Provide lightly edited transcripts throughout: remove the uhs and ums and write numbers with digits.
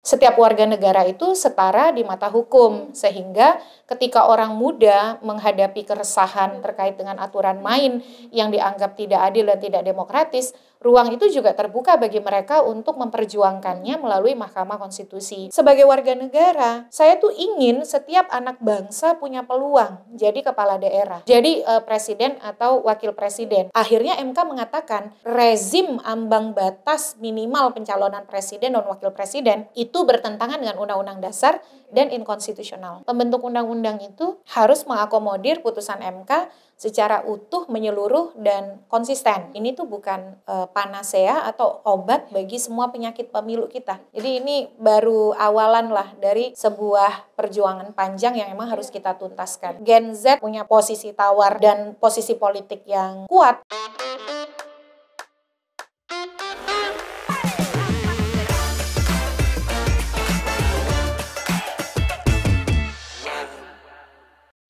setiap warga negara itu setara di mata hukum, sehingga ketika orang muda menghadapi keresahan terkait dengan aturan main yang dianggap tidak adil dan tidak demokratis, ruang itu juga terbuka bagi mereka untuk memperjuangkannya melalui Mahkamah Konstitusi. Sebagai warga negara, saya tuh ingin setiap anak bangsa punya peluang jadi kepala daerah, jadi presiden atau wakil presiden. Akhirnya MK mengatakan rezim ambang batas minimal pencalonan presiden dan wakil presiden itu bertentangan dengan Undang-Undang Dasar dan inkonstitusional. Pembentuk undang-undang itu harus mengakomodir putusan MK secara utuh, menyeluruh, dan konsisten. Ini tuh bukan panacea atau obat bagi semua penyakit pemilu kita. Jadi ini baru awalan lah dari sebuah perjuangan panjang yang memang harus kita tuntaskan. Gen Z punya posisi tawar dan posisi politik yang kuat.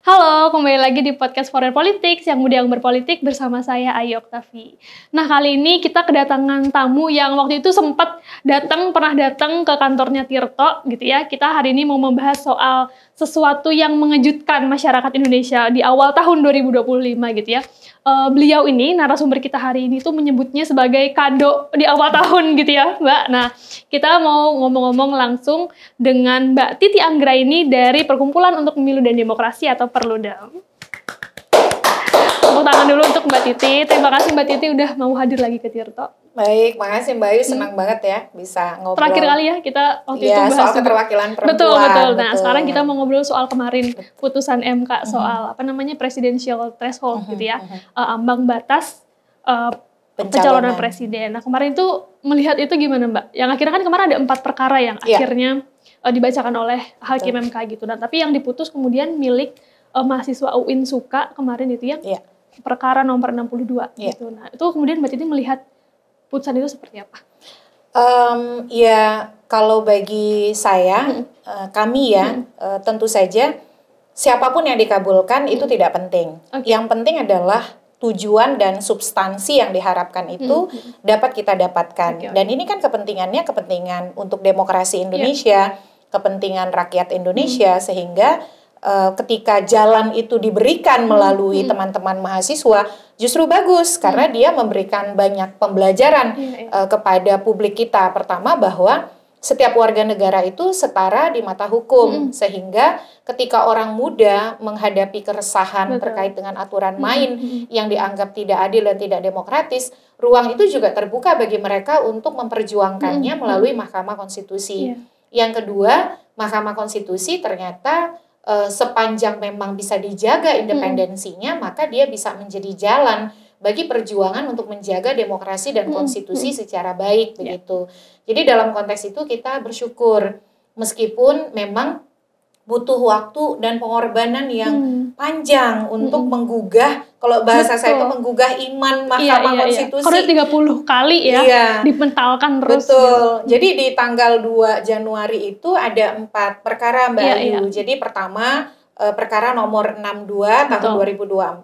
Halo, kembali lagi di podcast For Real Politics, yang muda yang berpolitik bersama saya Ayu Oktavi. Nah, kali ini kita kedatangan tamu yang waktu itu sempat pernah datang ke kantornya Tirto gitu ya. Kita hari ini mau membahas soal sesuatu yang mengejutkan masyarakat Indonesia di awal tahun 2025 gitu ya. Beliau ini, narasumber kita hari ini tuh menyebutnya sebagai kado di awal tahun gitu ya, Mbak. Nah, kita mau ngomong-ngomong langsung dengan Mbak Titi Anggraini dari Perkumpulan untuk Pemilu dan Demokrasi atau Perludem. Tepuk tangan dulu untuk Mbak Titi. Terima kasih Mbak Titi udah mau hadir lagi ke Tirto. Baik, makasih Mbak Ayu, senang banget ya bisa ngobrol. Terakhir kali ya kita waktu itu bahas soal keterwakilan perempuan. Betul. Nah, sekarang kita mau ngobrol soal kemarin putusan MK soal presidential threshold gitu ya. Ambang batas pencalonan presiden. Nah, kemarin itu melihat itu gimana Mbak? Yang akhirnya kan kemarin ada 4 perkara yang akhirnya dibacakan oleh Hakim MK gitu. Nah, tapi yang diputus kemudian milik mahasiswa UIN Suka kemarin itu ya. Perkara nomor 62 gitu. Nah, itu kemudian Mbak Titi melihat putusan itu seperti apa? Ya, kalau bagi saya, kami ya, tentu saja siapapun yang dikabulkan itu tidak penting. Yang penting adalah tujuan dan substansi yang diharapkan itu dapat kita dapatkan. Dan ini kan kepentingannya kepentingan untuk demokrasi Indonesia, kepentingan rakyat Indonesia, sehingga ketika jalan itu diberikan melalui teman-teman mahasiswa, justru bagus karena dia memberikan banyak pembelajaran kepada publik kita. Pertama, bahwa setiap warga negara itu setara di mata hukum, sehingga ketika orang muda menghadapi keresahan terkait dengan aturan main yang dianggap tidak adil dan tidak demokratis, ruang itu juga terbuka bagi mereka untuk memperjuangkannya melalui Mahkamah Konstitusi. Yang kedua, Mahkamah Konstitusi ternyata sepanjang memang bisa dijaga independensinya, maka dia bisa menjadi jalan bagi perjuangan untuk menjaga demokrasi dan konstitusi secara baik begitu. Jadi dalam konteks itu kita bersyukur meskipun memang butuh waktu dan pengorbanan yang panjang untuk menggugah, kalau bahasa saya itu menggugah iman Mahkamah Konstitusi. Karena 30 kali dipentalkan terus. Betul. Jadi di tanggal 2 Januari itu ada 4 perkara Mbak Ayu. Jadi pertama perkara nomor 62 tahun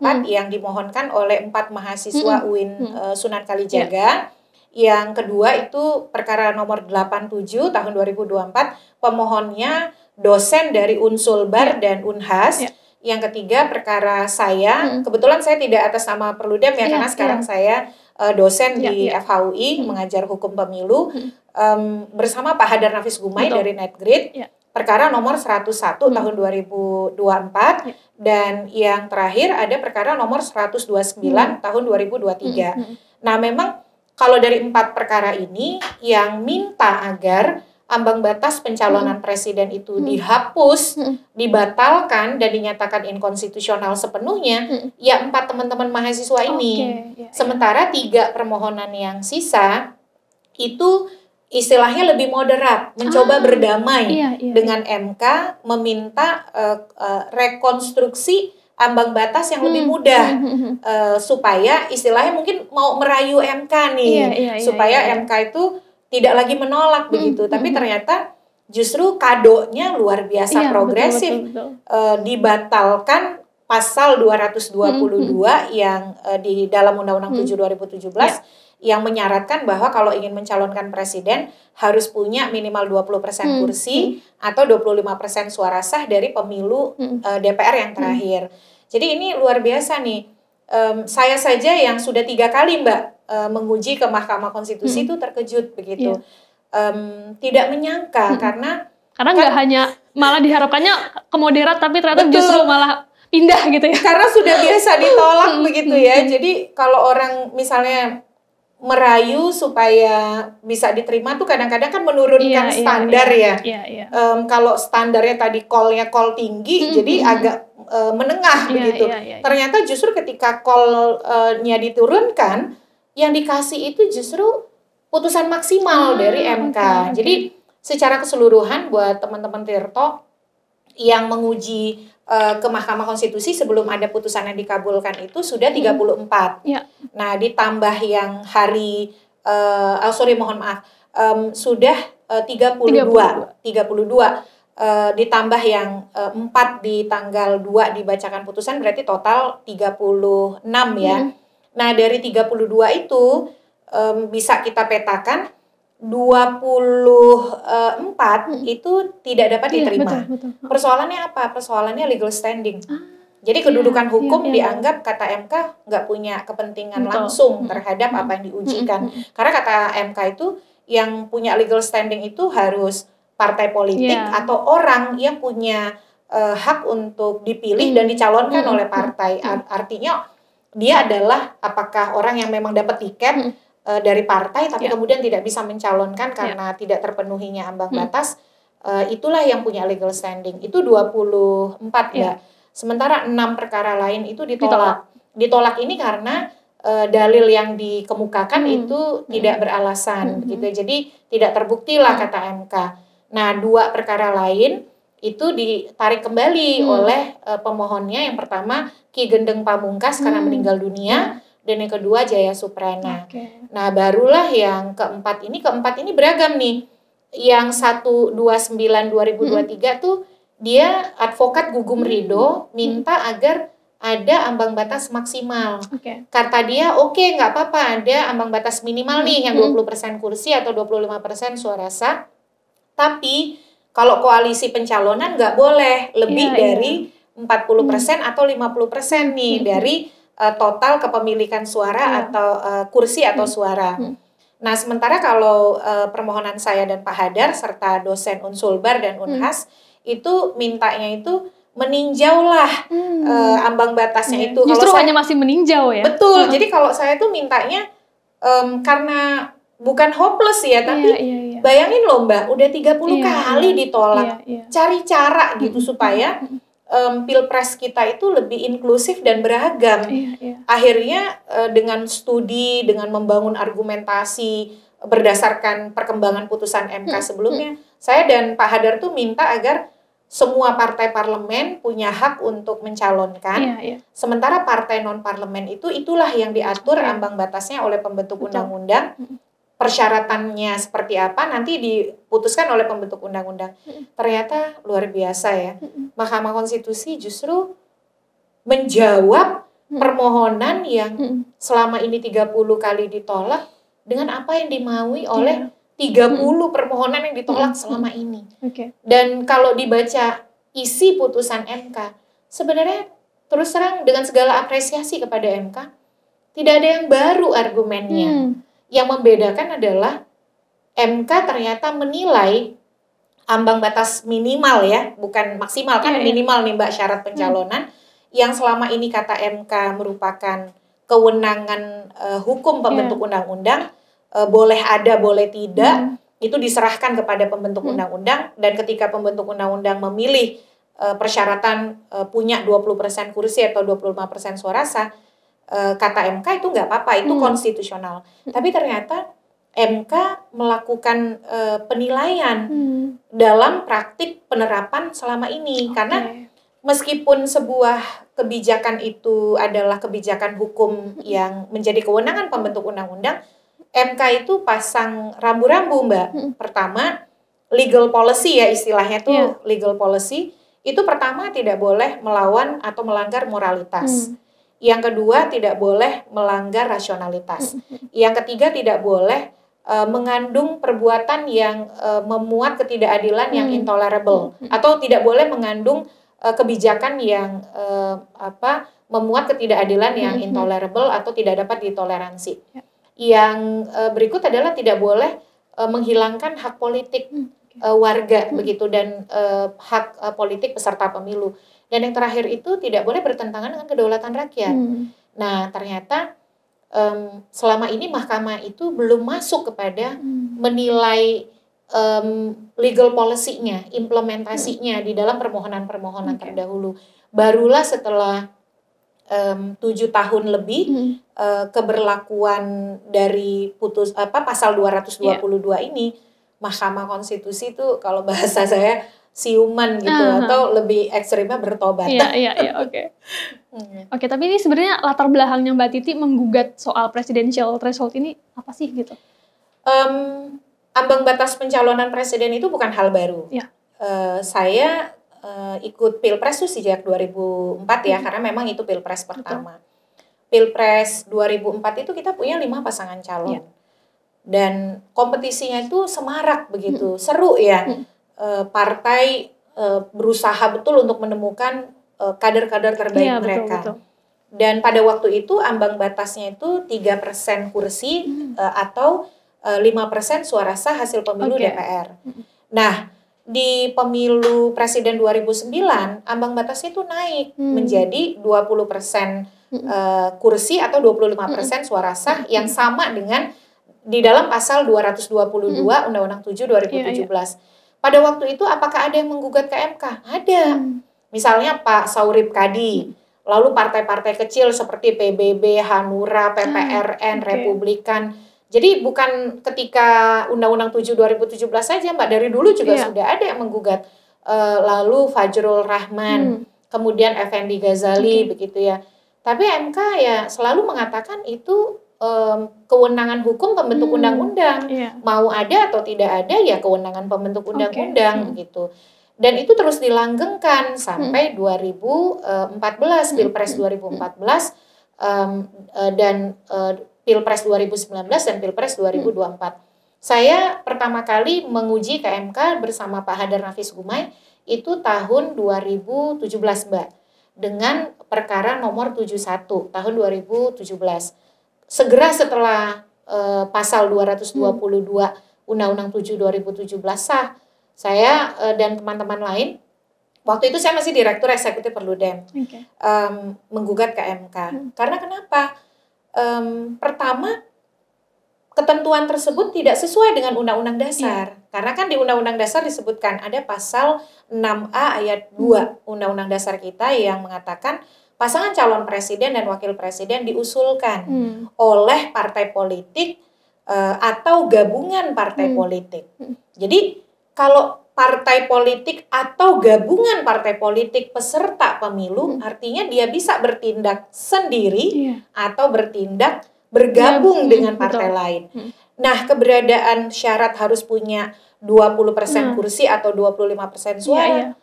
2024 yang dimohonkan oleh 4 mahasiswa UIN Sunan Kalijaga. Yang kedua itu perkara nomor 87 tahun 2024, pemohonnya dosen dari Unsulbar dan Unhas. Yang ketiga perkara saya, kebetulan saya tidak atas nama Perludem ya, karena sekarang saya dosen di FHUI mengajar hukum pemilu bersama Pak Hadar Nafis Gumai dari NetGrid. Perkara nomor 101 tahun 2024 dan yang terakhir ada perkara nomor 129 tahun 2023. Nah, memang kalau dari 4 perkara ini yang minta agar ambang batas pencalonan presiden itu dihapus, dibatalkan dan dinyatakan inkonstitusional sepenuhnya, ya 4 teman-teman mahasiswa ini. Sementara 3 permohonan yang sisa itu istilahnya lebih moderat, mencoba berdamai dengan MK, meminta rekonstruksi ambang batas yang lebih mudah, supaya istilahnya mungkin mau merayu MK nih, supaya MK itu tidak lagi menolak begitu, tapi ternyata justru kadonya luar biasa progresif, betul. Dibatalkan pasal 222 yang di dalam Undang-Undang 7 2017 yang menyaratkan bahwa kalau ingin mencalonkan presiden harus punya minimal 20% kursi atau 25% suara sah dari pemilu DPR yang terakhir. Jadi ini luar biasa nih. Saya saja yang sudah 3 kali Mbak menguji ke Mahkamah Konstitusi itu terkejut begitu. Tidak menyangka karena nggak hanya malah diharapkannya ke moderat tapi ternyata justru malah pindah gitu ya. Karena sudah biasa ditolak begitu ya. Jadi kalau orang misalnya merayu supaya bisa diterima tuh kadang-kadang kan menurunkan standar ya. Kalau standarnya tadi call-nya call tinggi, jadi agak menengah begitu. Ternyata justru ketika call-nya diturunkan, yang dikasih itu justru putusan maksimal dari MK. Jadi secara keseluruhan buat teman-teman Tirto yang menguji ke Mahkamah Konstitusi sebelum ada putusan yang dikabulkan itu sudah 34. Nah, ditambah yang hari sudah 32. Ditambah yang 4 di tanggal 2 dibacakan putusan berarti total 36 ya. Nah, dari 32 itu bisa kita petakan 24 itu tidak dapat diterima. Betul. Persoalannya apa? Persoalannya legal standing. Jadi kedudukan hukum dianggap kata MK nggak punya kepentingan langsung terhadap apa yang diujikan. Karena kata MK itu yang punya legal standing itu harus partai politik atau orang yang punya hak untuk dipilih dan dicalonkan oleh partai. Artinya dia adalah apakah orang yang memang dapat tiket dari partai tapi kemudian tidak bisa mencalonkan karena tidak terpenuhinya ambang batas, itulah yang punya legal standing. Itu 24 ya. Sementara 6 perkara lain itu ditolak. Ditolak ini karena dalil yang dikemukakan itu tidak beralasan gitu. Jadi tidak terbukti lah kata MK. Nah, 2 perkara lain itu ditarik kembali oleh pemohonnya. Yang pertama Ki Gendeng Pamungkas karena meninggal dunia. Dan yang kedua Jaya Suprana. Nah, barulah yang keempat ini beragam nih. Yang 129 2023 tuh dia advokat Gugum Ridho minta agar ada ambang batas maksimal. Kata dia nggak apa-apa ada ambang batas minimal nih yang 20% kursi atau 25% suara sah. Tapi kalau koalisi pencalonan nggak boleh lebih dari 40% atau 50% nih dari total kepemilikan suara atau kursi atau suara. Nah, sementara kalau permohonan saya dan Pak Hadar serta dosen Unsulbar dan Unhas itu mintanya itu meninjau lah ambang batasnya itu. Justru kalau hanya masih meninjau ya? Betul, jadi kalau saya tuh mintanya karena bukan hopeless ya, tapi bayangin loh Mbak, udah 30 kali ditolak. Cari cara gitu supaya pilpres kita itu lebih inklusif dan beragam. Akhirnya dengan studi, dengan membangun argumentasi berdasarkan perkembangan putusan MK sebelumnya, saya dan Pak Hadar tuh minta agar semua partai parlemen punya hak untuk mencalonkan. Sementara partai non-parlemen itulah yang diatur ambang batasnya oleh pembentuk undang-undang. Persyaratannya seperti apa nanti diputuskan oleh pembentuk undang-undang. Ternyata luar biasa ya. Mahkamah Konstitusi justru menjawab permohonan yang selama ini 30 kali ditolak dengan apa yang dimaui oleh 30 permohonan yang ditolak selama ini. Dan kalau dibaca isi putusan MK, sebenarnya terus terang dengan segala apresiasi kepada MK, tidak ada yang baru argumennya. Yang membedakan adalah MK ternyata menilai ambang batas minimal ya, bukan maksimal kan minimal nih Mbak syarat pencalonan yang selama ini kata MK merupakan kewenangan hukum pembentuk undang-undang, boleh ada boleh tidak, itu diserahkan kepada pembentuk undang-undang, dan ketika pembentuk undang-undang memilih persyaratan punya 20% kursi atau 25% suara sah, kata MK itu nggak apa-apa, itu konstitusional. Tapi ternyata MK melakukan penilaian dalam praktik penerapan selama ini. Karena meskipun sebuah kebijakan itu adalah kebijakan hukum yang menjadi kewenangan pembentuk undang-undang, MK itu pasang rambu-rambu Mbak. Pertama, legal policy ya istilahnya tuh legal policy itu pertama tidak boleh melawan atau melanggar moralitas. Yang kedua tidak boleh melanggar rasionalitas. Yang ketiga tidak boleh mengandung perbuatan yang memuat ketidakadilan yang intolerable, atau tidak boleh mengandung kebijakan yang memuat ketidakadilan yang intolerable atau tidak dapat ditoleransi. Yang berikut adalah tidak boleh menghilangkan hak politik warga begitu, dan hak politik peserta pemilu. Dan yang terakhir itu tidak boleh bertentangan dengan kedaulatan rakyat. Nah, ternyata selama ini mahkamah itu belum masuk kepada menilai legal policy-nya, implementasinya di dalam permohonan-permohonan terdahulu. Barulah setelah 7 tahun lebih keberlakuan dari pasal 222 ini, Mahkamah Konstitusi itu kalau bahasa saya siuman gitu, atau lebih ekstrimnya bertobat. Oke, tapi ini sebenarnya latar belakangnya Mbak Titi menggugat soal presidential threshold ini apa sih gitu? Ambang batas pencalonan presiden itu bukan hal baru. Saya ikut Pilpres itu sejak 2004 ya, karena memang itu Pilpres pertama. Pilpres 2004 itu kita punya 5 pasangan calon. Dan kompetisinya itu semarak begitu, seru ya. Partai berusaha betul untuk menemukan kader-kader terbaik mereka. Betul. Dan pada waktu itu ambang batasnya itu 3% kursi atau 5% suara sah hasil pemilu DPR. Nah, di pemilu presiden 2009 ambang batasnya itu naik menjadi 20% kursi atau 25% suara sah, yang sama dengan di dalam pasal 222 Undang-Undang 7 2017. Pada waktu itu apakah ada yang menggugat ke MK? Ada. Misalnya Pak Saurip Kadi, lalu partai-partai kecil seperti PBB, Hanura, PPRN, Republikan. Jadi bukan ketika Undang-Undang 7 2017 saja, Mbak, dari dulu juga sudah ada yang menggugat. Lalu Fajrul Rahman, kemudian Effendi Ghazali, begitu ya. Tapi MK ya selalu mengatakan itu kewenangan hukum pembentuk undang-undang. Mau ada atau tidak ada ya kewenangan pembentuk undang-undang begitu. Dan itu terus dilanggengkan sampai 2014, Pilpres 2014 dan Pilpres 2019 dan Pilpres 2024. Saya pertama kali menguji ke MK bersama Pak Hadar Nafis Gumai itu tahun 2017, Mbak, dengan perkara nomor 71 tahun 2017. Segera setelah pasal 222 Undang-Undang 7 2017 sah, saya dan teman-teman lain, waktu itu saya masih Direktur Eksekutif Perludem, menggugat ke MK. Karena kenapa? Pertama, ketentuan tersebut tidak sesuai dengan Undang-Undang Dasar. Karena kan di Undang-Undang Dasar disebutkan ada pasal 6A ayat 2 Undang-Undang Dasar kita yang mengatakan pasangan calon presiden dan wakil presiden diusulkan oleh partai politik atau gabungan partai politik. Jadi kalau partai politik atau gabungan partai politik peserta pemilu, artinya dia bisa bertindak sendiri atau bertindak bergabung dengan partai lain. Nah, keberadaan syarat harus punya 20% kursi atau 25% suara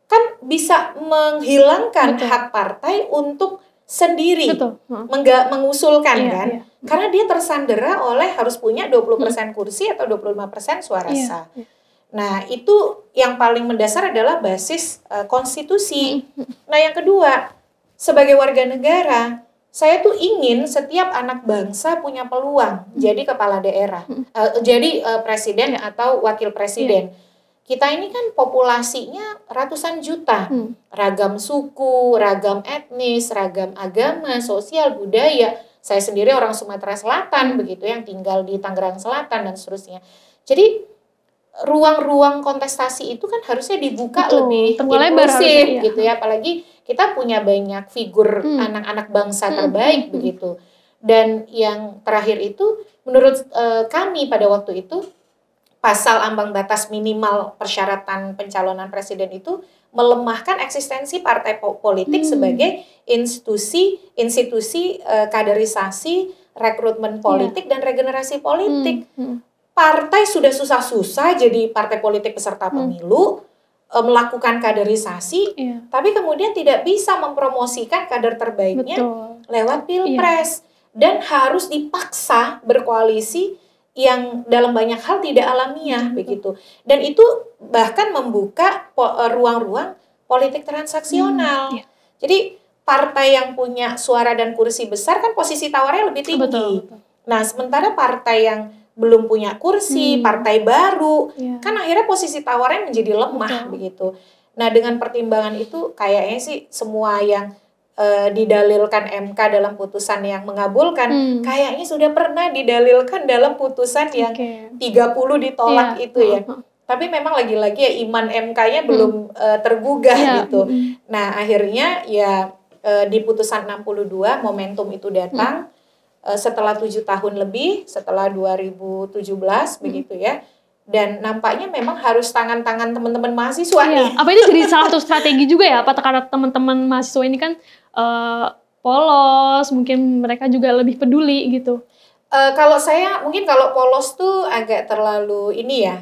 kan bisa menghilangkan hak partai untuk sendiri mengusulkan kan. Karena dia tersandera oleh harus punya 20% kursi atau 25% suara sah. Nah, itu yang paling mendasar adalah basis konstitusi. Nah, yang kedua, sebagai warga negara, saya tuh ingin setiap anak bangsa punya peluang jadi kepala daerah, jadi presiden atau wakil presiden. Kita ini kan populasinya ratusan juta, ragam suku, ragam etnis, ragam agama, sosial, budaya. Saya sendiri orang Sumatera Selatan, begitu, yang tinggal di Tangerang Selatan dan seterusnya. Jadi ruang-ruang kontestasi itu kan harusnya dibuka lebih inklusif gitu ya, apalagi kita punya banyak figur anak-anak bangsa terbaik begitu. Dan yang terakhir itu menurut kami pada waktu itu pasal ambang batas minimal persyaratan pencalonan presiden itu melemahkan eksistensi partai politik sebagai institusi kaderisasi, rekrutmen politik dan regenerasi politik. Partai sudah susah-susah jadi partai politik peserta pemilu, melakukan kaderisasi, tapi kemudian tidak bisa mempromosikan kader terbaiknya lewat pilpres, dan harus dipaksa berkoalisi yang dalam banyak hal tidak alamiah begitu. Dan itu bahkan membuka ruang-ruang politik transaksional. Jadi partai yang punya suara dan kursi besar kan posisi tawarnya lebih tinggi. Nah, sementara partai yang belum punya kursi, partai baru, kan akhirnya posisi tawarnya menjadi lemah begitu. Nah, dengan pertimbangan itu kayaknya sih semua yang didalilkan MK dalam putusan yang mengabulkan, kayaknya sudah pernah didalilkan dalam putusan yang 30 ditolak itu ya. Tapi memang lagi-lagi ya iman MK-nya belum tergugah gitu. Nah, akhirnya ya di putusan 62 momentum itu datang. Setelah 7 tahun lebih, setelah 2017 begitu ya, dan nampaknya memang harus tangan-tangan teman-teman mahasiswa nih. Apa itu jadi salah satu strategi juga ya, apa karena teman-teman mahasiswa ini kan polos, mungkin mereka juga lebih peduli gitu. Kalau saya mungkin kalau polos tuh agak terlalu ini ya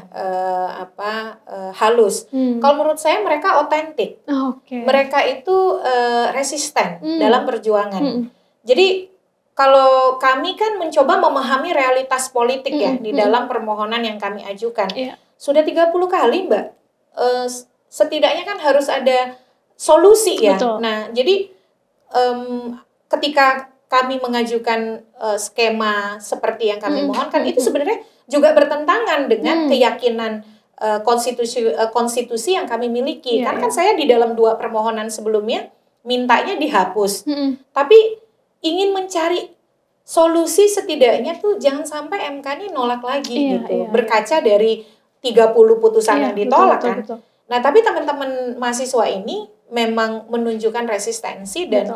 halus. Kalau menurut saya mereka otentik. Mereka itu resisten dalam perjuangan. Jadi kalau kami kan mencoba memahami realitas politik ya di dalam permohonan yang kami ajukan. Sudah 30 kali Mbak. Setidaknya kan harus ada solusi ya. Nah, jadi ketika kami mengajukan skema seperti yang kami mohonkan, itu sebenarnya juga bertentangan dengan keyakinan konstitusi yang kami miliki. Karena kan saya di dalam 2 permohonan sebelumnya mintanya dihapus. Tapi ingin mencari solusi setidaknya tuh jangan sampai MK ini nolak lagi gitu. Berkaca dari 30 putusan yang ditolak kan. Nah, tapi teman-teman mahasiswa ini memang menunjukkan resistensi dan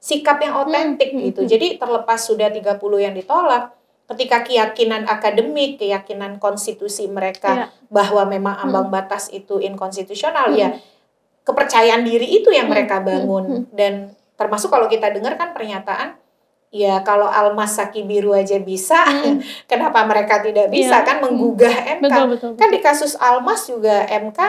sikap yang otentik gitu. Jadi terlepas sudah 30 yang ditolak, ketika keyakinan akademik, keyakinan konstitusi mereka bahwa memang ambang batas itu inkonstitusional, ya kepercayaan diri itu yang mereka bangun. Dan termasuk kalau kita dengar kan pernyataan, ya kalau Almas Saki Biru aja bisa, kenapa mereka tidak bisa kan menggugah MK. Betul. Kan di kasus Almas juga MK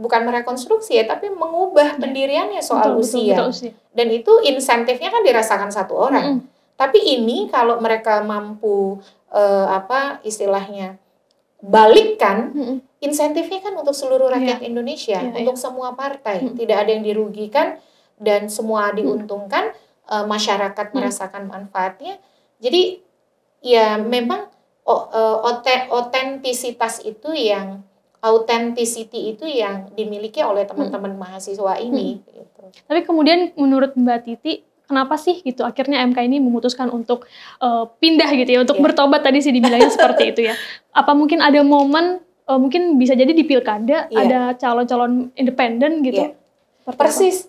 bukan merekonstruksi ya, tapi mengubah pendiriannya soal usia. Dan itu insentifnya kan dirasakan satu orang. Tapi ini kalau mereka mampu istilahnya balikkan, insentifnya kan untuk seluruh rakyat Indonesia, untuk semua partai, tidak ada yang dirugikan dan semua diuntungkan, masyarakat merasakan manfaatnya. Jadi ya memang otentisitas itu yang authenticity itu yang dimiliki oleh teman-teman mahasiswa ini. Gitu. Tapi kemudian menurut Mbak Titi, kenapa sih gitu akhirnya MK ini memutuskan untuk pindah gitu ya, untuk bertobat tadi sih dibilangnya seperti itu ya. Apa mungkin ada momen, mungkin bisa jadi di pilkada ada calon-calon independen gitu? Persis.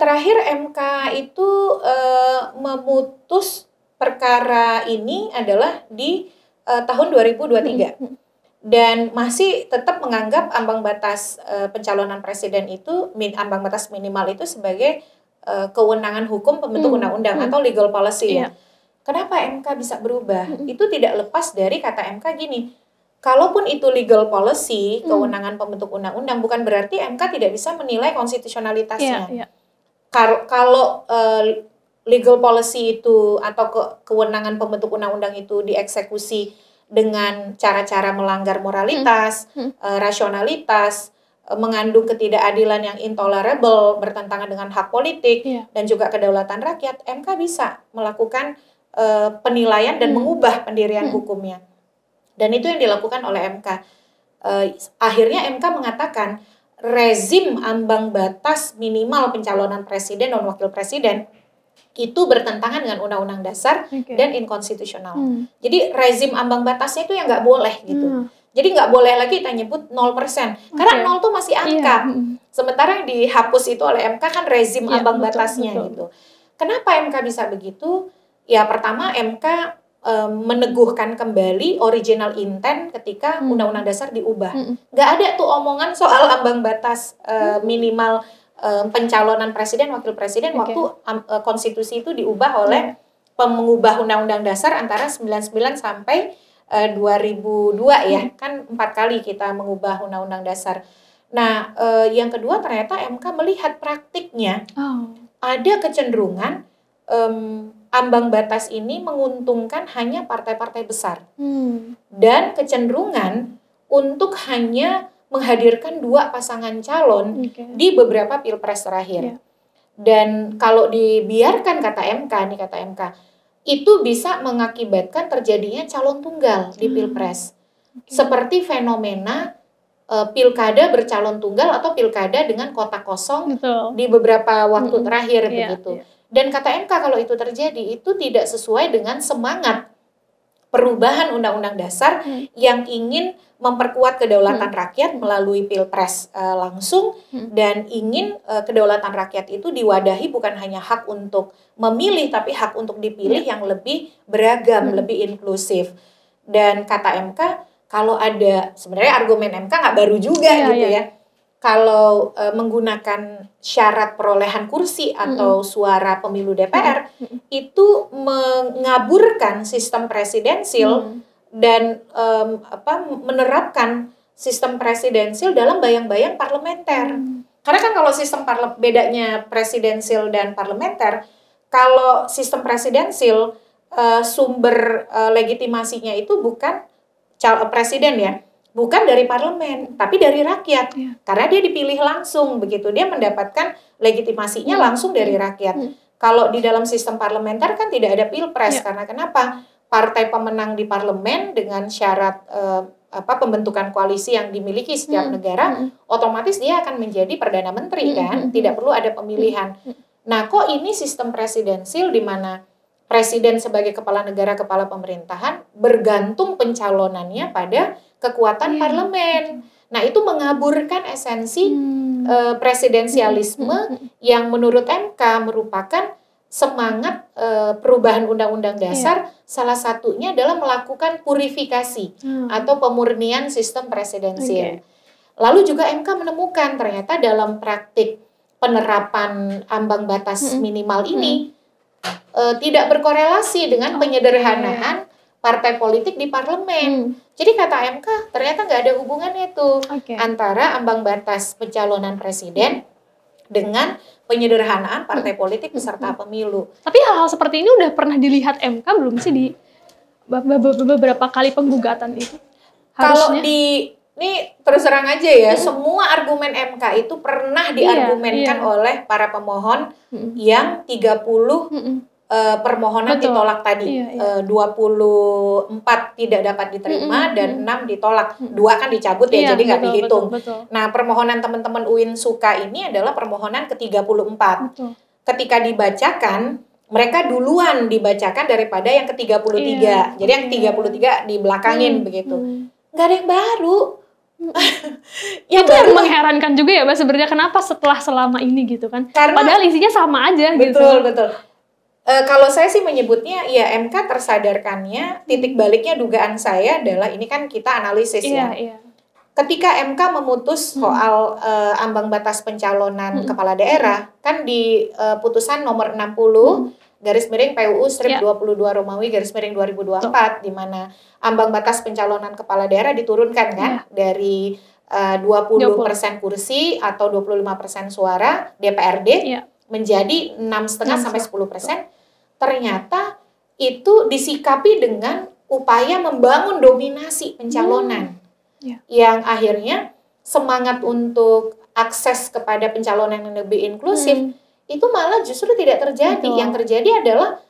Terakhir MK itu memutus perkara ini adalah di tahun 2023. Dan masih tetap menganggap ambang batas pencalonan presiden itu, ambang batas minimal itu sebagai kewenangan hukum pembentuk undang-undang atau legal policy. Kenapa MK bisa berubah? Itu tidak lepas dari kata MK gini, kalaupun itu legal policy, kewenangan pembentuk undang-undang, bukan berarti MK tidak bisa menilai konstitusionalitasnya. Kalau legal policy itu atau kewenangan pembentuk undang-undang itu dieksekusi dengan cara-cara melanggar moralitas, rasionalitas, mengandung ketidakadilan yang intolerable, bertentangan dengan hak politik, dan juga kedaulatan rakyat, MK bisa melakukan penilaian dan mengubah pendirian hukumnya. Dan itu yang dilakukan oleh MK. Akhirnya MK mengatakan, rezim ambang batas minimal pencalonan presiden dan wakil presiden itu bertentangan dengan Undang-Undang Dasar dan inkonstitusional. Jadi rezim ambang batasnya itu yang nggak boleh gitu. Jadi nggak boleh lagi kita nyebut 0%. Karena 0 tuh masih angka. Sementara yang dihapus itu oleh MK kan rezim ambang batasnya gitu. Kenapa MK bisa begitu? Ya pertama MK meneguhkan kembali original intent ketika Undang-Undang Dasar diubah. Nggak ada tuh omongan soal ambang batas minimal pencalonan presiden, wakil presiden waktu konstitusi itu diubah oleh pengubah Undang-Undang Dasar antara 99 sampai 2002 ya, kan 4 kali kita mengubah Undang-Undang Dasar. Nah, yang kedua ternyata MK melihat praktiknya ada kecenderungan ambang batas ini menguntungkan hanya partai-partai besar dan kecenderungan untuk hanya menghadirkan 2 pasangan calon di beberapa pilpres terakhir. Dan kalau dibiarkan kata MK, itu bisa mengakibatkan terjadinya calon tunggal di pilpres. Seperti fenomena pilkada bercalon tunggal atau pilkada dengan kotak kosong di beberapa waktu terakhir begitu. Dan kata MK kalau itu terjadi itu tidak sesuai dengan semangat perubahan Undang-Undang Dasar yang ingin memperkuat kedaulatan rakyat melalui pilpres langsung dan ingin kedaulatan rakyat itu diwadahi bukan hanya hak untuk memilih tapi hak untuk dipilih yang lebih beragam, lebih inklusif. Dan kata MK kalau ada, sebenarnya argumen MK nggak baru juga gitu ya. Kalau menggunakan syarat perolehan kursi atau suara pemilu DPR itu mengaburkan sistem presidensil dan menerapkan sistem presidensil dalam bayang-bayang parlementer. Karena kan kalau sistem bedanya presidensil dan parlementer, kalau sistem presidensil sumber legitimasinya itu bukan presiden ya. Bukan dari parlemen, tapi dari rakyat. Karena dia dipilih langsung, begitu. Dia mendapatkan legitimasinya langsung dari rakyat. Kalau di dalam sistem parlementer kan tidak ada pilpres. Karena kenapa? Partai pemenang di parlemen dengan syarat pembentukan koalisi yang dimiliki setiap negara, otomatis dia akan menjadi Perdana Menteri kan? Tidak perlu ada pemilihan. Nah, kok ini sistem presidensil di mana presiden sebagai kepala negara, kepala pemerintahan, bergantung pencalonannya pada kekuatan parlemen. Nah, itu mengaburkan esensi presidensialisme yang menurut MK merupakan semangat perubahan Undang-Undang Dasar. Salah satunya adalah melakukan purifikasi atau pemurnian sistem presidensil. Lalu juga MK menemukan ternyata dalam praktik penerapan ambang batas minimal ini tidak berkorelasi dengan penyederhanaan partai politik di parlemen. Jadi kata MK ternyata nggak ada hubungannya tuh antara ambang batas pencalonan presiden dengan penyederhanaan partai politik peserta pemilu. Tapi hal-hal seperti ini udah pernah dilihat MK belum sih di beberapa kali penggugatan itu? Kalau ini terus terang aja ya, semua argumen MK itu pernah diargumenkan oleh para pemohon yang 30 permohonan ditolak tadi. 24 tidak dapat diterima dan 6 ditolak. 2 kan dicabut ya, jadi nggak dihitung. Betul. Nah, permohonan teman-teman UIN Suka ini adalah permohonan ke-34. Ketika dibacakan, mereka duluan dibacakan daripada yang ke-33. Jadi yang ke-33 dibelakangin begitu. Nggak ada yang baru. Itu yang mengherankan juga ya, Mbak, sebenarnya kenapa setelah selama ini gitu kan. Padahal isinya sama aja gitu. Betul. Kalau saya sih menyebutnya ya MK tersadarkannya, titik baliknya dugaan saya adalah ini kan kita analisis ya. Ketika MK memutus soal ambang batas pencalonan kepala daerah, kan di putusan nomor 60 garis miring PUU strip 22 Romawi garis miring 2024 di mana ambang batas pencalonan kepala daerah diturunkan kan dari 20% kursi atau 25% suara DPRD menjadi 6,5 sampai 10%. Ternyata itu disikapi dengan upaya membangun dominasi pencalonan yang akhirnya semangat untuk akses kepada pencalonan yang lebih inklusif itu malah justru tidak terjadi. Yang terjadi adalah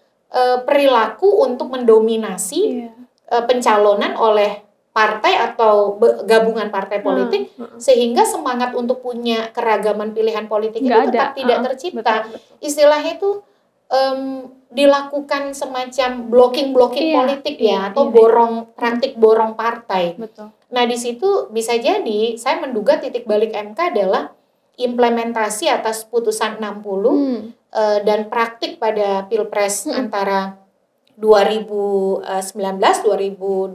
perilaku untuk mendominasi pencalonan oleh partai atau gabungan partai politik sehingga semangat untuk punya keragaman pilihan politik itu tetap tidak tercipta. Istilahnya itu dilakukan semacam blocking politik atau praktik borong partai. Nah, di situ bisa jadi saya menduga titik balik MK adalah implementasi atas putusan 60 dan praktik pada Pilpres antara 2019, 2024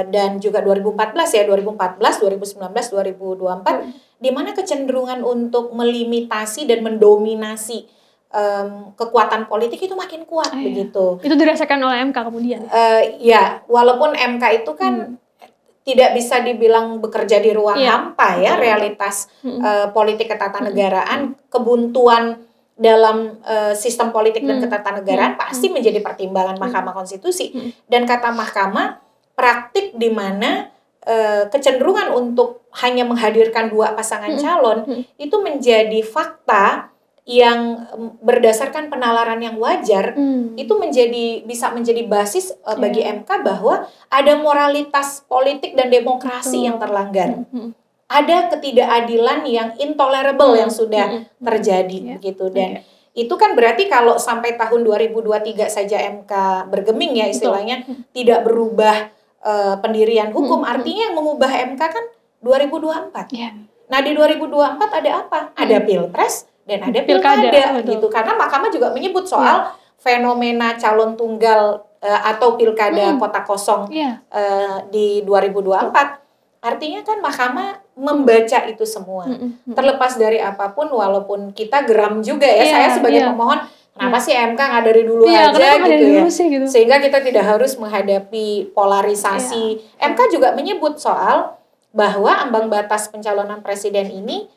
dan juga 2014 ya, 2014, 2019, 2024 di mana kecenderungan untuk melimitasi dan mendominasi kekuatan politik itu makin kuat begitu. Itu dirasakan oleh MK kemudian? Ya, walaupun MK itu kan tidak bisa dibilang bekerja di ruang hampa ya, realitas politik ketatanegaraan, kebuntuan dalam sistem politik dan ketatanegaraan pasti menjadi pertimbangan Mahkamah Konstitusi. Dan kata Mahkamah, praktik di mana kecenderungan untuk hanya menghadirkan 2 pasangan calon itu menjadi fakta yang berdasarkan penalaran yang wajar, itu bisa menjadi basis bagi MK bahwa ada moralitas politik dan demokrasi yang terlanggar. Ada ketidakadilan yang intolerable yang sudah terjadi begitu. Dan itu kan berarti kalau sampai tahun 2023 saja MK bergeming ya istilahnya, tidak berubah pendirian hukum, artinya yang mengubah MK kan 2024. Nah di 2024 ada apa? Ada Pilpres dan ada pilkada gitu. Karena Mahkamah juga menyebut soal fenomena calon tunggal atau pilkada kota kosong di 2024. Artinya kan Mahkamah membaca itu semua. Terlepas dari apapun, walaupun kita geram juga ya, saya sebagai pemohon, kenapa sih MK nggak dari dulu aja gitu ya. Sehingga kita tidak harus menghadapi polarisasi. MK juga menyebut soal bahwa ambang batas pencalonan presiden ini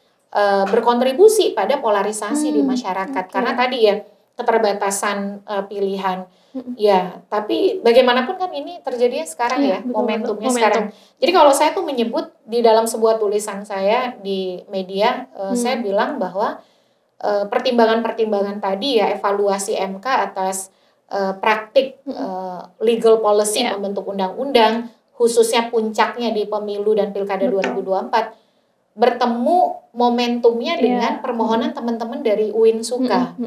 berkontribusi pada polarisasi di masyarakat. Karena tadi ya keterbatasan pilihan. Ya, tapi bagaimanapun kan ini terjadinya sekarang ya, momentumnya sekarang. Jadi kalau saya tuh menyebut di dalam sebuah tulisan saya di media, saya bilang bahwa pertimbangan-pertimbangan tadi ya, evaluasi MK atas praktik legal policy membentuk undang-undang, khususnya puncaknya di pemilu dan pilkada 2024, bertemu momentumnya dengan permohonan teman-teman dari UIN Suka,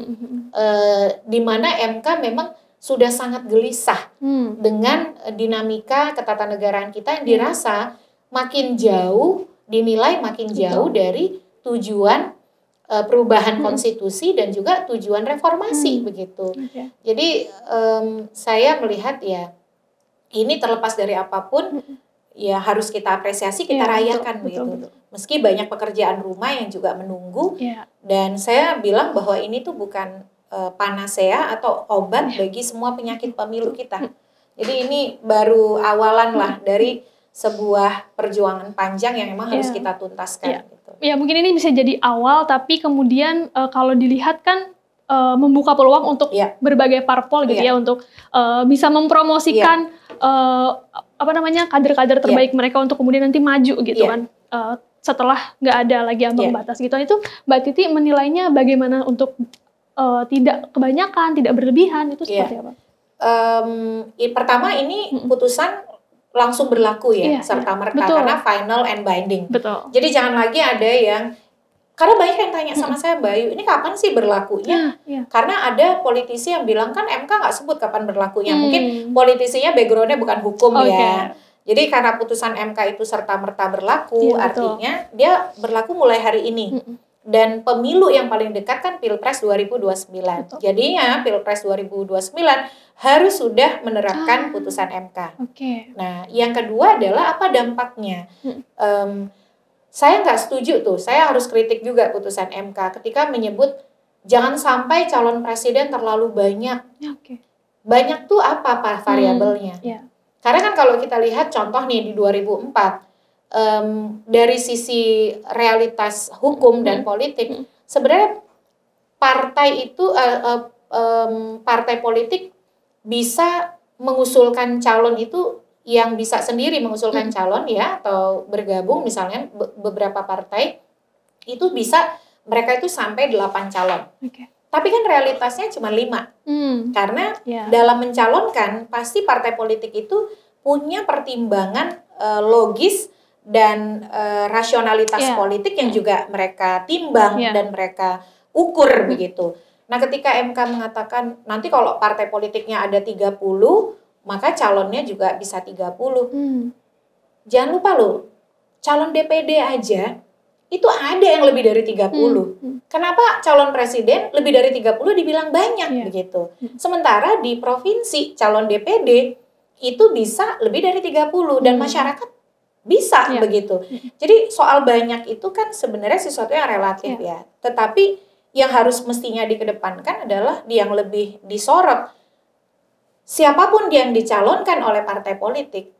di mana MK memang sudah sangat gelisah dengan dinamika ketatanegaraan kita yang dirasa makin jauh, dinilai makin jauh dari tujuan perubahan konstitusi dan juga tujuan reformasi begitu. Jadi saya melihat ya ini terlepas dari apapun ya harus kita apresiasi, kita rayakan begitu. Meski banyak pekerjaan rumah yang juga menunggu, dan saya bilang bahwa ini tuh bukan panacea atau obat bagi semua penyakit pemilu kita. Jadi ini baru awalan lah dari sebuah perjuangan panjang yang memang harus kita tuntaskan. Gitu. Ya mungkin ini bisa jadi awal, tapi kemudian kalau dilihat kan membuka peluang untuk berbagai parpol gitu ya, untuk bisa mempromosikan kader-kader terbaik mereka untuk kemudian nanti maju gitu kan. Setelah nggak ada lagi ambang batas gitu. Itu Mbak Titi menilainya bagaimana untuk tidak kebanyakan, tidak berlebihan, itu seperti apa? Pertama ini putusan langsung berlaku ya, serta-merta karena final and binding. Jadi jangan lagi ada yang, karena banyak yang tanya sama saya, Mbak Ayu, ini kapan sih berlakunya? Karena ada politisi yang bilang kan MK nggak sebut kapan berlakunya. Mungkin politisinya backgroundnya bukan hukum ya. Jadi karena putusan MK itu serta-merta berlaku, artinya dia berlaku mulai hari ini. Dan pemilu yang paling dekat kan Pilpres 2029. Jadinya Pilpres 2029 harus sudah menerapkan putusan MK. Nah, yang kedua adalah apa dampaknya? Saya nggak setuju tuh, saya harus kritik juga putusan MK ketika menyebut jangan sampai calon presiden terlalu banyak. Banyak tuh apa variabelnya? Karena kan kalau kita lihat contoh nih di 2004, dari sisi realitas hukum dan politik, sebenarnya partai itu, partai politik bisa mengusulkan calon itu yang bisa sendiri mengusulkan calon ya, atau bergabung misalnya beberapa partai, itu bisa mereka itu sampai 8 calon. Tapi kan realitasnya cuma 5. Karena dalam mencalonkan pasti partai politik itu punya pertimbangan logis dan rasionalitas politik yang juga mereka timbang dan mereka ukur begitu. Nah, ketika MK mengatakan nanti kalau partai politiknya ada 30, maka calonnya juga bisa 30. Jangan lupa loh, calon DPD aja itu ada yang lebih dari 30. Kenapa calon presiden lebih dari 30 dibilang banyak begitu? Sementara di provinsi calon DPD itu bisa lebih dari 30 dan masyarakat bisa begitu. Jadi soal banyak itu kan sebenarnya sesuatu yang relatif ya. Tetapi yang harus mestinya dikedepankan adalah yang lebih disorot. Siapapun yang dicalonkan oleh partai politik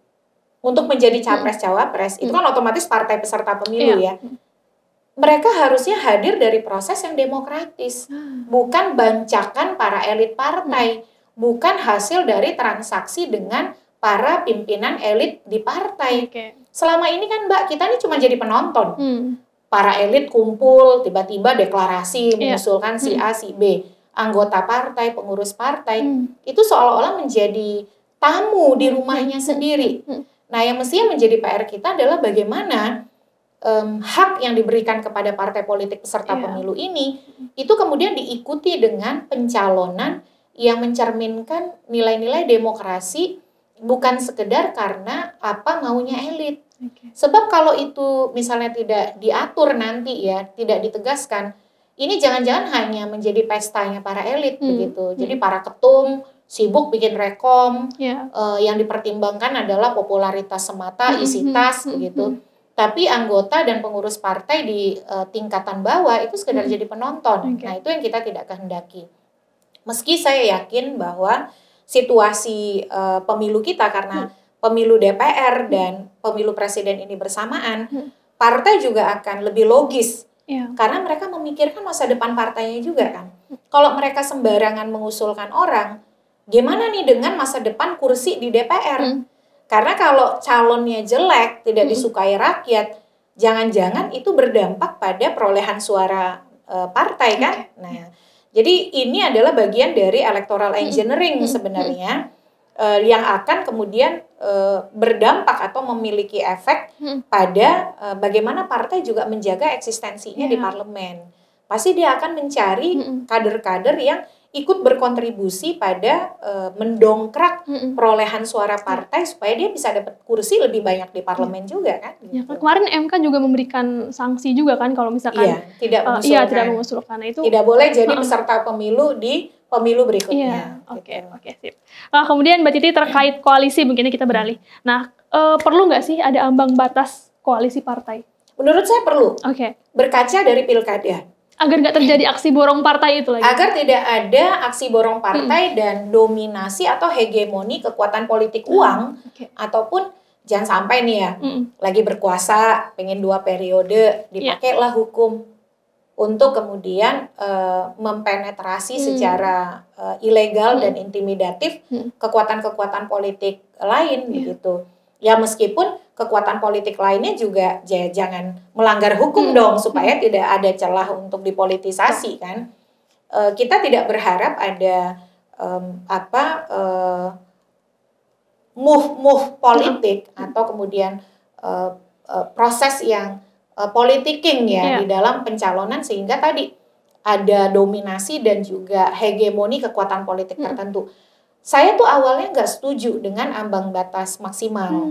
untuk menjadi capres-cawapres, itu kan otomatis partai peserta pemilu ya. Mereka harusnya hadir dari proses yang demokratis, bukan bancakan para elit partai, bukan hasil dari transaksi dengan para pimpinan elit di partai. Selama ini kan Mbak, kita ini cuma jadi penonton. Para elit kumpul, tiba-tiba deklarasi, mengusulkan si A, si B. Anggota partai, pengurus partai, itu seolah-olah menjadi tamu di rumahnya sendiri. Nah, yang mestinya menjadi PR kita adalah bagaimana hak yang diberikan kepada partai politik peserta pemilu ini, itu kemudian diikuti dengan pencalonan yang mencerminkan nilai-nilai demokrasi, bukan sekedar karena apa maunya elit. Sebab kalau itu misalnya tidak diatur nanti ya, tidak ditegaskan, ini jangan-jangan hanya menjadi pestanya para elit begitu. Jadi para ketum sibuk bikin rekom, yang dipertimbangkan adalah popularitas semata, isi tas begitu. Tapi anggota dan pengurus partai di tingkatan bawah itu sekedar jadi penonton. Nah, itu yang kita tidak kehendaki. Meski saya yakin bahwa situasi pemilu kita karena pemilu DPR dan pemilu presiden ini bersamaan, partai juga akan lebih logis. Karena mereka memikirkan masa depan partainya juga kan. Kalau mereka sembarangan mengusulkan orang, gimana nih dengan masa depan kursi di DPR? Karena kalau calonnya jelek, tidak disukai rakyat, jangan-jangan itu berdampak pada perolehan suara partai kan. Nah, jadi ini adalah bagian dari electoral engineering sebenarnya, yang akan kemudian berdampak atau memiliki efek pada bagaimana partai juga menjaga eksistensinya di parlemen. Pasti dia akan mencari kader-kader yang ikut berkontribusi pada mendongkrak perolehan suara partai supaya dia bisa dapat kursi lebih banyak di parlemen juga kan. Gitu. Ya, kemarin MK juga memberikan sanksi juga kan kalau misalkan tidak mengusulkan. Itu tidak boleh jadi peserta pemilu di pemilu berikutnya. Oke, sip. Nah, kemudian Mbak Titi terkait koalisi, mungkin kita beralih. Nah, perlu nggak sih ada ambang batas koalisi partai? Menurut saya perlu. Berkaca dari pilkada. Agar nggak terjadi aksi borong partai itu lagi. Agar tidak ada aksi borong partai dan dominasi atau hegemoni kekuatan politik uang, ataupun jangan sampai nih ya, lagi berkuasa, pengen 2 periode, dipakailah hukum untuk kemudian mempenetrasi secara ilegal dan intimidatif kekuatan-kekuatan politik lain begitu. Ya meskipun kekuatan politik lainnya juga jangan melanggar hukum dong supaya tidak ada celah untuk dipolitisasi kan. Kita tidak berharap ada move politik atau kemudian proses yang politicking ya di dalam pencalonan sehingga tadi ada dominasi dan juga hegemoni kekuatan politik tertentu. Saya tuh awalnya nggak setuju dengan ambang batas maksimal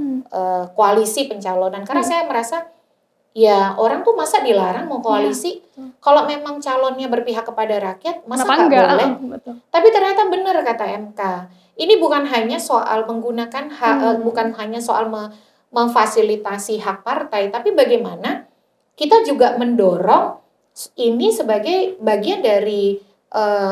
koalisi pencalonan karena saya merasa ya orang tuh masa dilarang mau koalisi kalau memang calonnya berpihak kepada rakyat masa nggak boleh. Tapi ternyata benar kata MK, ini bukan hanya soal menggunakan hak, bukan hanya soal memfasilitasi hak partai, tapi bagaimana kita juga mendorong ini sebagai bagian dari